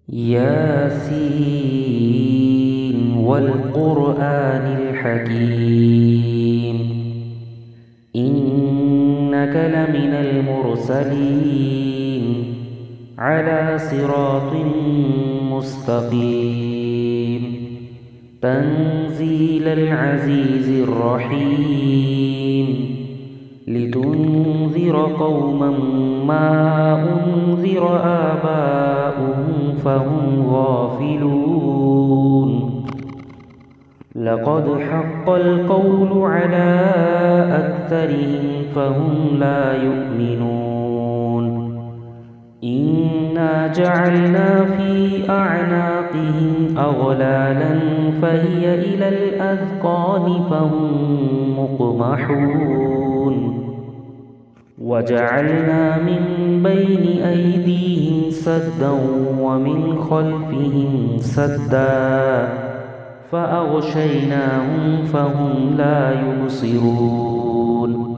ياسين والقرآن الحكيم إنك لمن المرسلين على صراط مستقيم تنزيل العزيز الرحيم لتنذر قوما ما أنذر آباؤهم فهم غافلون لقد حق القول على أكثرهم فهم لا يؤمنون إنا جعلنا في أعناقهم أغلالا فهي إلى الأذقان فهم مقمحون وجعلنا من بين أيديهم سدا ومن خلفهم سدا فأغشيناهم فهم لا يبصرون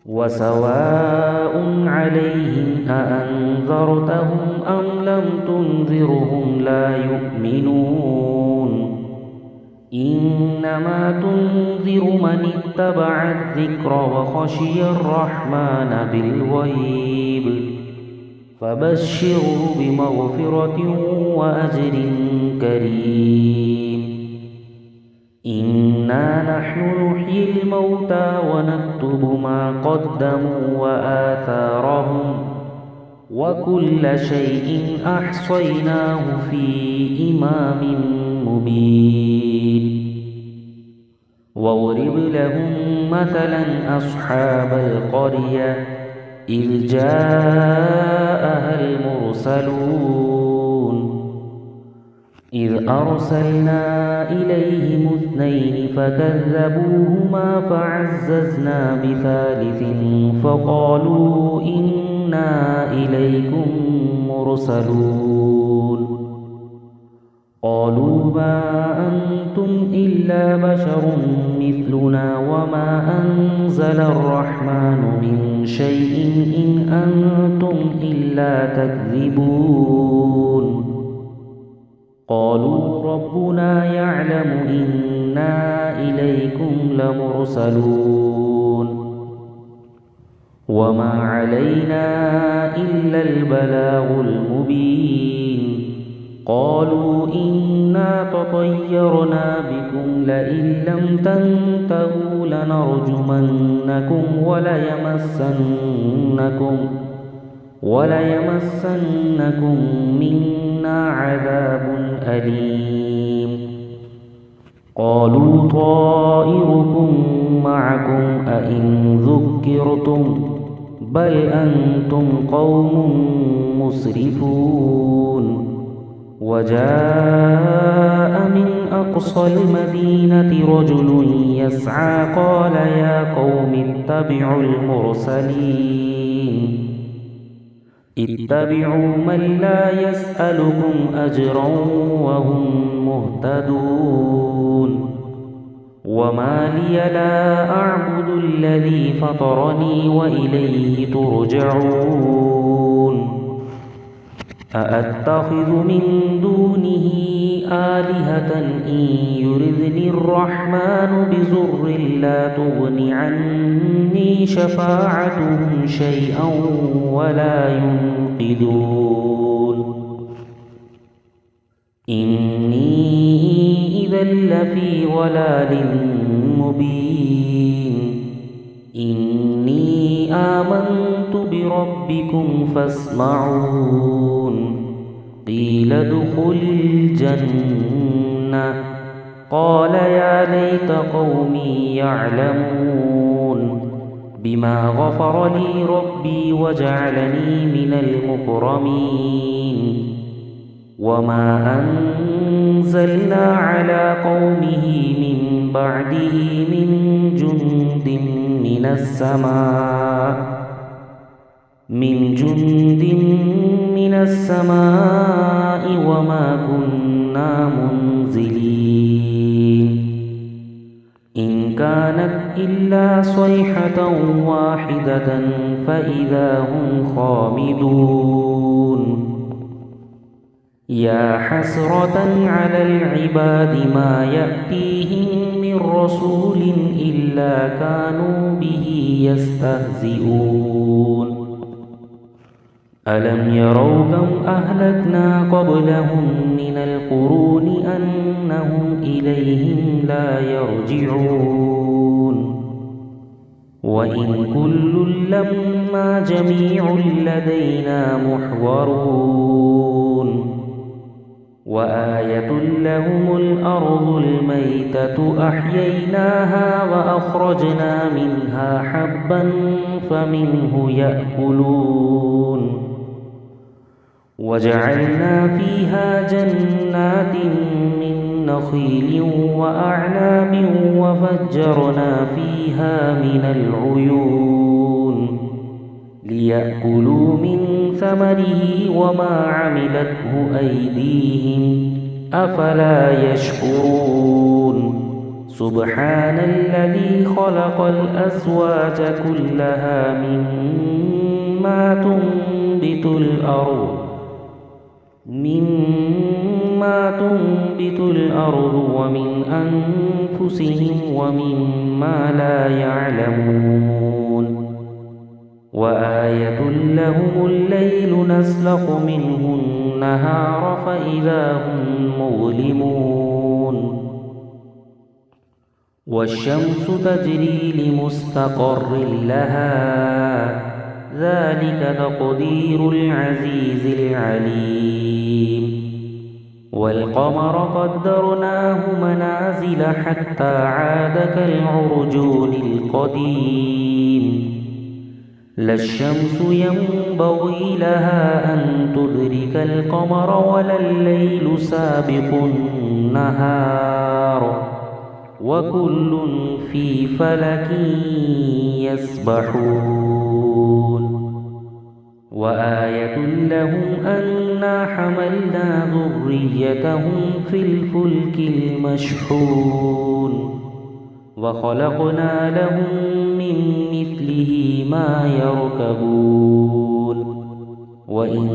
وسواء عليهم أأنذرتهم أم لم تنذرهم لا يؤمنون إنما تنذر من اتبع الذكر وخشي الرحمن بالغيب فبشره بمغفرة وأجر كريم إنا نحن نحيي الموتى ونكتب ما قدموا وآثارهم وكل شيء أحصيناه في إمام مبين واضرب لهم مثلا أصحاب القرية إذ جاءها المرسلون إذ أرسلنا إليهم اثنين فكذبوهما فعززنا بثالث فقالوا إنا إليكم مرسلون قالوا ما أنتم إلا بشر مثلنا وما أنزل الرحمن من شيء إن أنتم إلا تكذبون قالوا ربنا يعلم إنا إليكم لمرسلون وما علينا إلا البلاغ المبين قالوا إنا تطيرنا بكم لئن لم تنتهوا لنرجمنكم وليمسنكم منا عذاب أليم قالوا طائركم معكم أئن ذكرتم بل أنتم قوم مسرفون وجاء من أقصى المدينة رجل يسعى قال يا قوم اتبعوا من لا يسألكم أجرا وهم مهتدون وما لي لا أعبد الذي فطرني وإليه ترجعون أأتخذ من دونه آلهة إن يردني الرحمن بضر لا تغن عني شفاعتهم شيئا ولا ينقذون إني إذا لفي ضلال مبين إني آمنت بربكم فاسمعون قيل ادخل الجنة قال يا ليت قومي يعلمون بما غفر لي ربي وجعلني من المكرمين وما أنزلنا على قومه من بعده من جند من السماء وما كنا منزلين إن كانت إلا صيحة واحدة فإذا هم خامدون يا حسرة على العباد ما يأتيهم من رسول إلا كانوا به يستهزئون ألم يروا كم أهلكنا قبلهم من القرون أنهم إليهم لا يرجعون وإن كل لما جميع لدينا محضرون وآية لهم الأرض الميتة أحييناها وأخرجنا منها حبا فمنه يأكلون وجعلنا فيها جنات من نخيل وأعناب وفجرنا فيها من العيون ليأكلوا من ثمره وما عملته أيديهم أفلا يشكرون سبحان الذي خلق الأزواج كلها مما تنبت الأرض ومن أنفسهم ومما لا يعلمون وآية لهم الليل نسلخ منه النهار فإذا هم مظلمون والشمس تجري لمستقر لها ذلك تقدير العزيز العليم والقمر قدرناه منازل حتى عاد كالعرجون القديم لا الشمس ينبغي لها أن تدرك القمر ولا الليل سابق النهار وكل في فلك يسبحون وآية لهم أنا حملنا ذريتهم في الفلك المشحون وخلقنا لهم من مثله ما يركبون وإن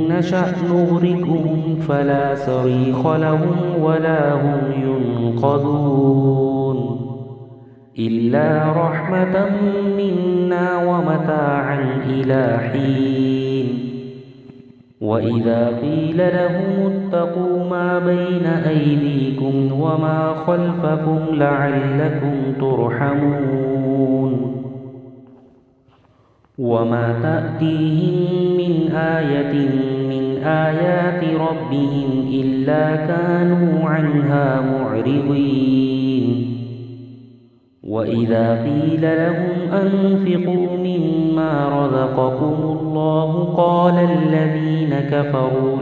نشأ نغرقهم فلا صريخ لهم ولا هم ينقذون إلا رحمة منا ومتاعا إلى حين وإذا قيل لهم اتقوا ما بين أيديكم وما خلفكم لعلكم ترحمون وما تأتيهم من آية من آيات ربهم إلا كانوا عنها معرضين وإذا قيل لهم أنفقوا مما رزقكم الله قال الذين كفروا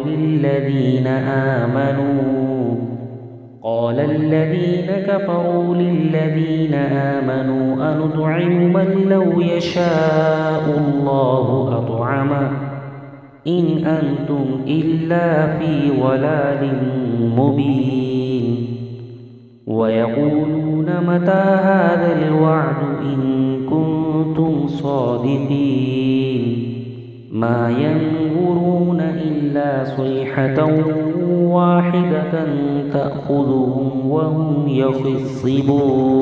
للذين آمنوا أنطعم من لو يشاء الله أطعمه إن أنتم إلا في ضلال مبين ويقولون متى هذا الوعد إن كنتم صادقين ما ينظرون إلا صيحة واحدة تأخذهم وهم يخصبون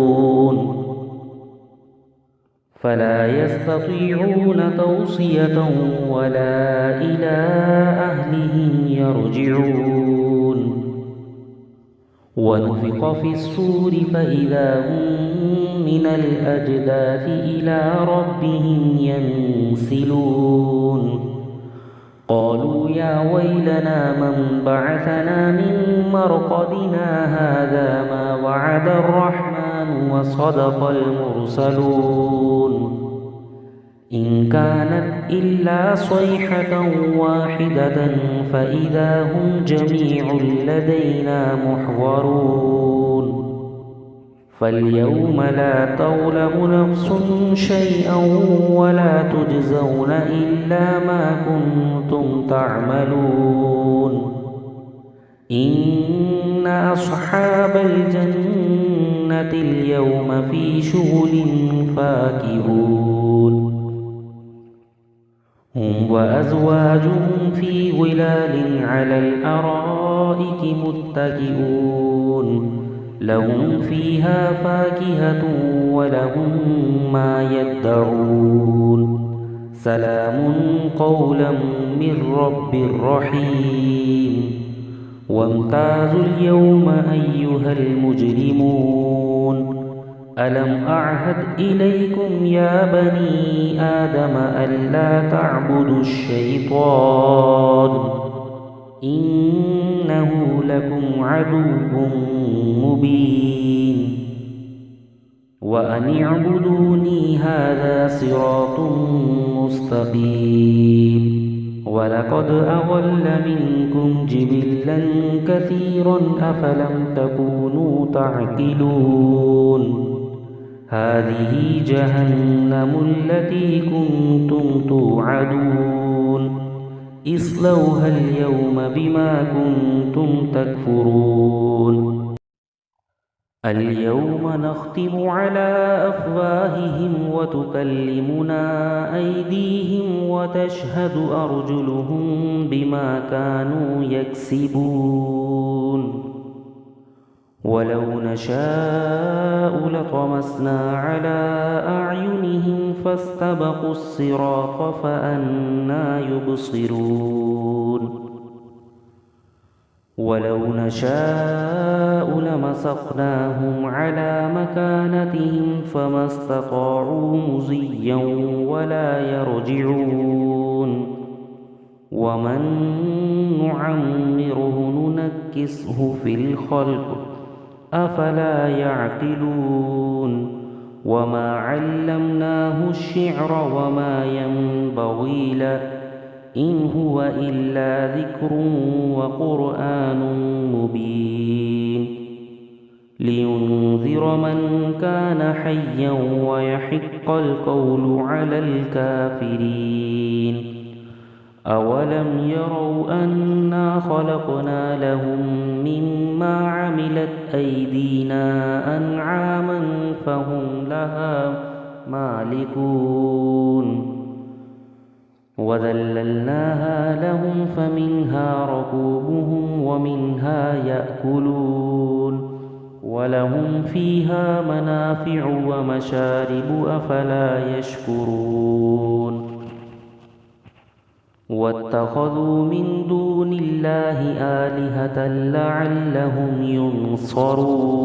فلا يستطيعون توصية ولا إلى أهلهم يرجعون ونفخ في الصور فإذا هم من الأجداث إلى ربهم ينسلون قالوا يا ويلنا من بعثنا من مرقدنا هذا ما وعد الرحمن وصدق المرسلون إن كانت إلا صيحة واحدة فإذا هم جميع لدينا محضرون فاليوم لا تظلم نفس شيئا ولا تجزون إلا ما كنتم تعملون إن أصحاب الجنة اليوم في شغل فاكهون هم وأزواجهم في ظلال على الأرائك متكئون لهم فيها فاكهة ولهم ما يدعون سلام قولا من رب رحيم وامتازوا اليوم أيها المجرمون ألم أعهد إليكم يا بني آدم ألا تعبدوا الشيطان إنه لكم عدو مبين وأن اعبدوني هذا صراط مستقيم ولقد أضل منكم جبلا كثيرا أفلم تكونوا تعقلون هذه جهنم التي كنتم توعدون اصلوها اليوم بما كنتم تكفرون اليوم نختم على أفواههم وتكلمنا أيديهم وتشهد أرجلهم بما كانوا يكسبون ولو نشاء لطمسنا على أعينهم فاستبقوا الصراط فأنى يبصرون ولو نشاء لمسخناهم على مكانتهم فما استطاعوا مضيا ولا يرجعون ومن نعمره ننكسه في الخلق أفلا يعقلون وما علمناه الشعر وما ينبغي له إن هو إلا ذكر وقرآن مبين لينذر من كان حيا ويحق القول على الكافرين أولم يروا أنا خلقنا لهم مما عملت أيدينا أنعاما فهم لها مالكون وذللناها لهم فمنها ركوبهم ومنها يأكلون ولهم فيها منافع ومشارب أفلا يشكرون واتخذوا من دون الله آلهة لعلهم ينصرون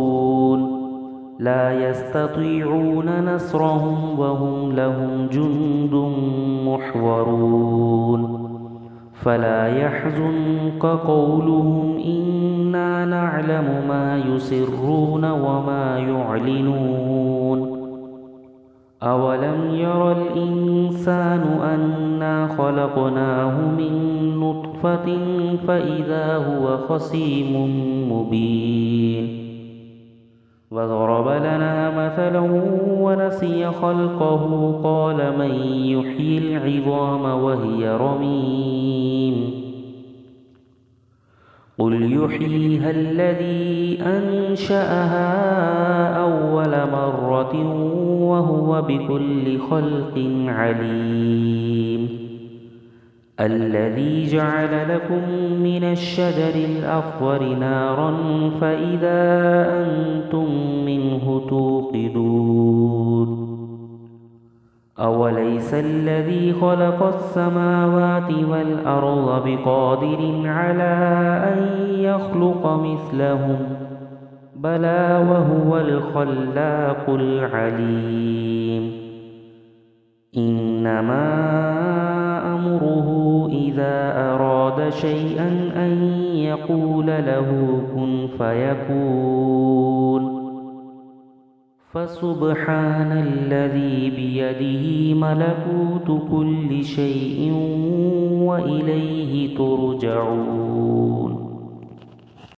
لا يستطيعون نصرهم وهم لهم جند محضرون فلا يحزنك قولهم إنا نعلم ما يسرون وما يعلنون أولم ير الإنسان أنا خلقناه من نطفة فإذا هو خصيم مبين وضرب لنا مثلا ونسي خلقه قال من يحيي العظام وهي رميم قل يحييها الذي أنشأها أول مرة وهو بكل خلق عليم الذي جعل لكم من الشجر الأخضر نارا فإذا أنتم منه توقدون أوليس الذي خلق السماوات والأرض بقادر على أن يخلق مثلهم بلى وهو الخلاق العليم إنما أمره إذا أراد شيئا أن يقول له كن فيكون فسبحان الذي بيده ملكوت كل شيء وإليه ترجعون